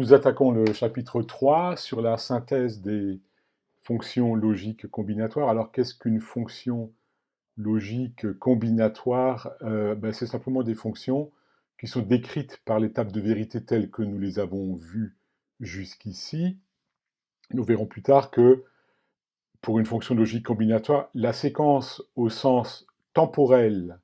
nous attaquons le chapitre 3 sur la synthèse des fonctions logiques combinatoires. Alors, qu'est-ce qu'une fonction logique combinatoire? C'est simplement des fonctions qui sont décrites par l'étape de vérité telles que nous les avons vues jusqu'ici. Nous verrons plus tard que pour une fonction logique combinatoire, la séquence au sens temporel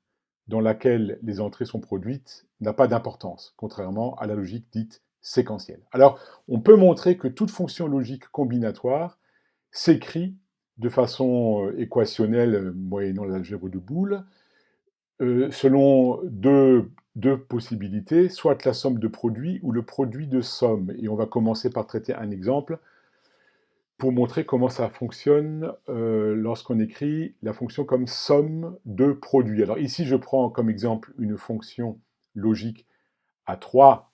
dans laquelle les entrées sont produites n'a pas d'importance, contrairement à la logique dite séquentielle. Alors, on peut montrer que toute fonction logique combinatoire s'écrit de façon équationnelle, moyennant l'algèbre de Boole, selon deux possibilités, soit la somme de produits ou le produit de somme. Et on va commencer par traiter un exemple pour montrer comment ça fonctionne lorsqu'on écrit la fonction comme somme de produits. Alors ici, je prends comme exemple une fonction logique à 3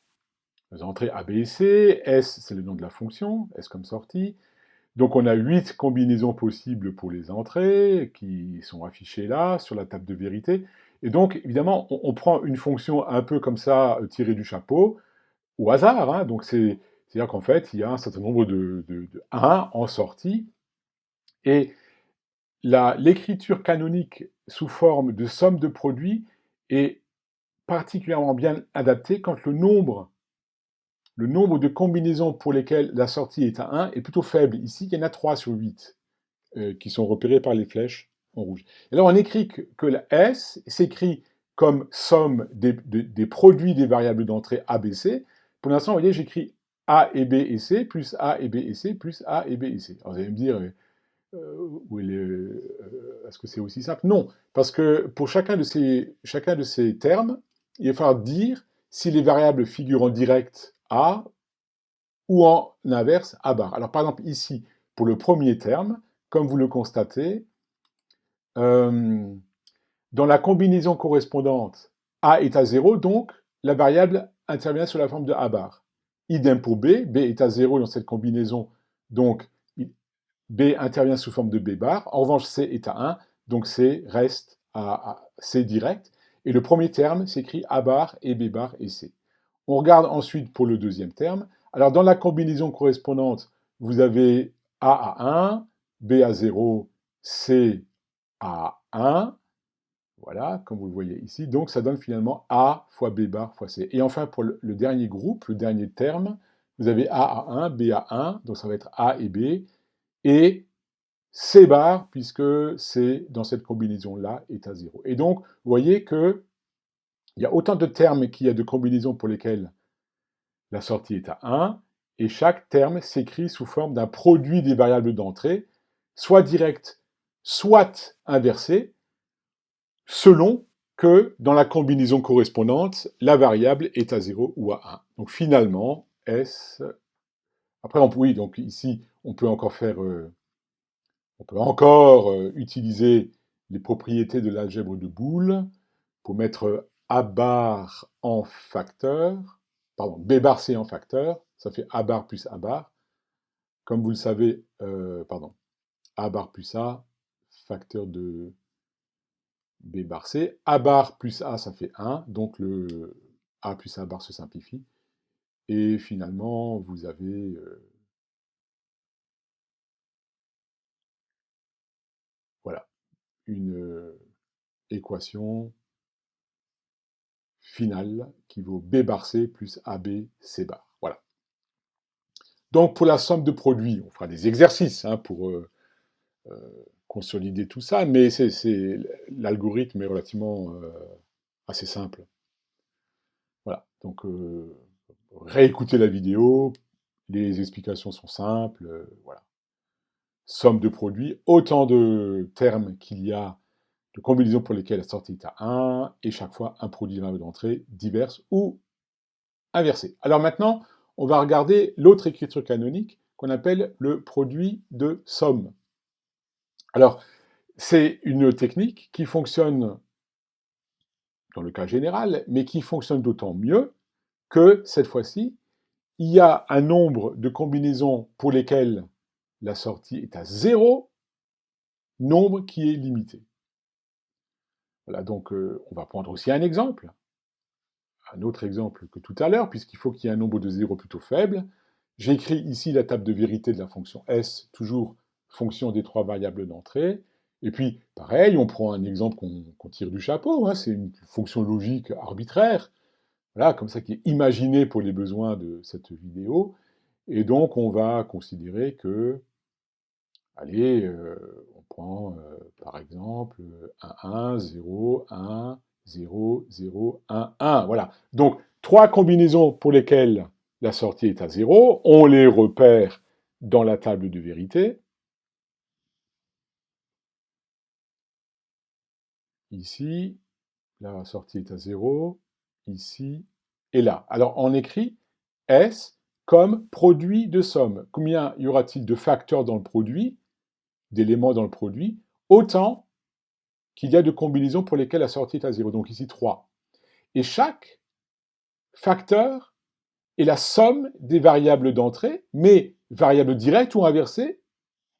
entrées A, B et C. S, c'est le nom de la fonction, S comme sortie. Donc on a 8 combinaisons possibles pour les entrées qui sont affichées là, sur la table de vérité. Et donc, évidemment, on prend une fonction un peu comme ça, tirée du chapeau, au hasard. Hein. Donc c'est-à-dire qu'en fait, il y a un certain nombre de 1 en sortie. Et l'écriture canonique sous forme de somme de produits est particulièrement bien adaptée quand le nombre de combinaisons pour lesquelles la sortie est à 1 est plutôt faible. Ici, il y en a 3 sur 8 qui sont repérés par les flèches en rouge. Et alors, on écrit que la S s'écrit comme somme des produits des variables d'entrée A, B, C. Pour l'instant, vous voyez, j'écris A et B et C, plus A et B et C, plus A et B et C. Alors, vous allez me dire, est-ce que c'est aussi simple? Non, parce que pour chacun de ces termes, il va falloir dire si les variables figurent en direct A ou en inverse A bar. Alors par exemple ici, pour le premier terme, comme vous le constatez, dans la combinaison correspondante, A est à 0, donc la variable intervient sous la forme de A bar. Idem pour B, B est à 0 dans cette combinaison, donc B intervient sous forme de B bar. En revanche, C est à 1, donc C reste à C direct. Et le premier terme s'écrit A bar et B bar et C. On regarde ensuite pour le deuxième terme. Alors, dans la combinaison correspondante, vous avez A à 1, B à 0, C à 1. Voilà, comme vous le voyez ici. Donc, ça donne finalement A fois B bar fois C. Et enfin, pour le dernier groupe, le dernier terme, vous avez A à 1, B à 1, donc ça va être A et B, et C bar, puisque C, dans cette combinaison-là, est à 0. Et donc, vous voyez qu'il y a autant de termes qu'il y a de combinaisons pour lesquelles la sortie est à 1, et chaque terme s'écrit sous forme d'un produit des variables d'entrée, soit direct, soit inversé, selon que dans la combinaison correspondante, la variable est à 0 ou à 1. Donc finalement, S... Après, oui, donc ici, on peut encore utiliser les propriétés de l'algèbre de Boole pour mettre A bar en facteur, pardon, B bar C en facteur, ça fait A bar plus A bar. Comme vous le savez, A bar plus A, facteur de B bar C. A bar plus A, ça fait 1, donc le A plus A bar se simplifie. Et finalement, vous avez voilà, une équation finale qui vaut B bar C plus AB C bar. Voilà. Donc pour la somme de produits, on fera des exercices pour consolider tout ça, mais l'algorithme est relativement assez simple. Voilà. Donc réécoutez la vidéo, les explications sont simples. Voilà. Somme de produits, autant de termes qu'il y a de combinaisons pour lesquelles la sortie est à 1, et chaque fois un produit de variable d'entrée diverse ou inversé. Alors maintenant, on va regarder l'autre écriture canonique qu'on appelle le produit de somme. Alors, c'est une technique qui fonctionne dans le cas général, mais qui fonctionne d'autant mieux que, cette fois-ci, il y a un nombre de combinaisons pour lesquelles la sortie est à 0, nombre qui est limité. Voilà, donc on va prendre aussi un exemple. un autre exemple que tout à l'heure, puisqu'il faut qu'il y ait un nombre de zéros plutôt faible. J'ai écrit ici la table de vérité de la fonction S, toujours fonction des trois variables d'entrée. Et puis, pareil, on prend un exemple qu'on tire du chapeau, hein, c'est une fonction logique arbitraire, voilà, comme ça qui est imaginée pour les besoins de cette vidéo. Et donc, on va considérer que, allez, on prend par exemple 1, 1, 0, 1, 0, 0, 1, 1. Voilà. Donc, trois combinaisons pour lesquelles la sortie est à 0. On les repère dans la table de vérité. Ici, la sortie est à 0. Ici et là. Alors, on écrit S comme produit de somme. Combien y aura-t-il de facteurs dans le produit, d'éléments dans le produit, autant qu'il y a de combinaisons pour lesquelles la sortie est à 0. Donc ici 3. Et chaque facteur est la somme des variables d'entrée, mais variables directes ou inversées,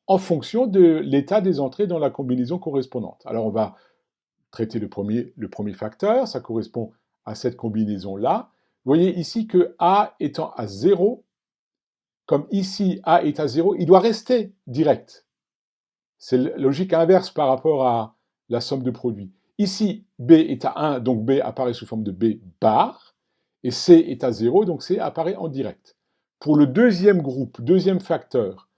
en fonction de l'état des entrées dans la combinaison correspondante. Alors on va traiter le premier facteur, ça correspond à cette combinaison-là. Vous voyez ici que A étant à 0, comme ici A est à 0, il doit rester direct. C'est la logique inverse par rapport à la somme de produits. Ici, B est à 1, donc B apparaît sous forme de B bar, et C est à 0, donc C apparaît en direct. Pour le deuxième groupe, deuxième facteur,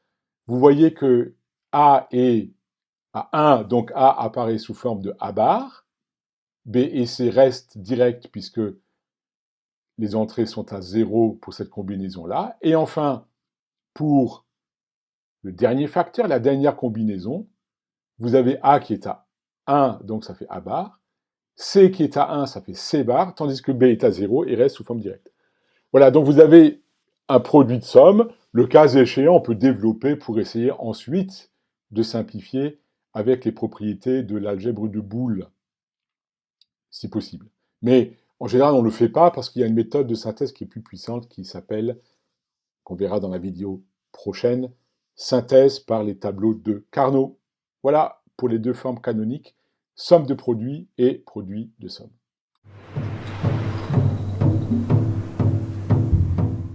vous voyez que A est à 1, donc A apparaît sous forme de A bar, B et C restent directs puisque les entrées sont à 0 pour cette combinaison-là. Et enfin, pour le dernier facteur, la dernière combinaison, vous avez A qui est à 1, donc ça fait A bar, C qui est à 1, ça fait C bar, tandis que B est à 0 et reste sous forme directe. Voilà, donc vous avez un produit de somme. Le cas échéant, on peut développer pour essayer ensuite de simplifier avec les propriétés de l'algèbre de Boole, si possible. Mais en général, on ne le fait pas parce qu'il y a une méthode de synthèse qui est plus puissante qui s'appelle, qu'on verra dans la vidéo prochaine, synthèse par les tableaux de Carnot. Voilà pour les deux formes canoniques, somme de produits et produit de somme.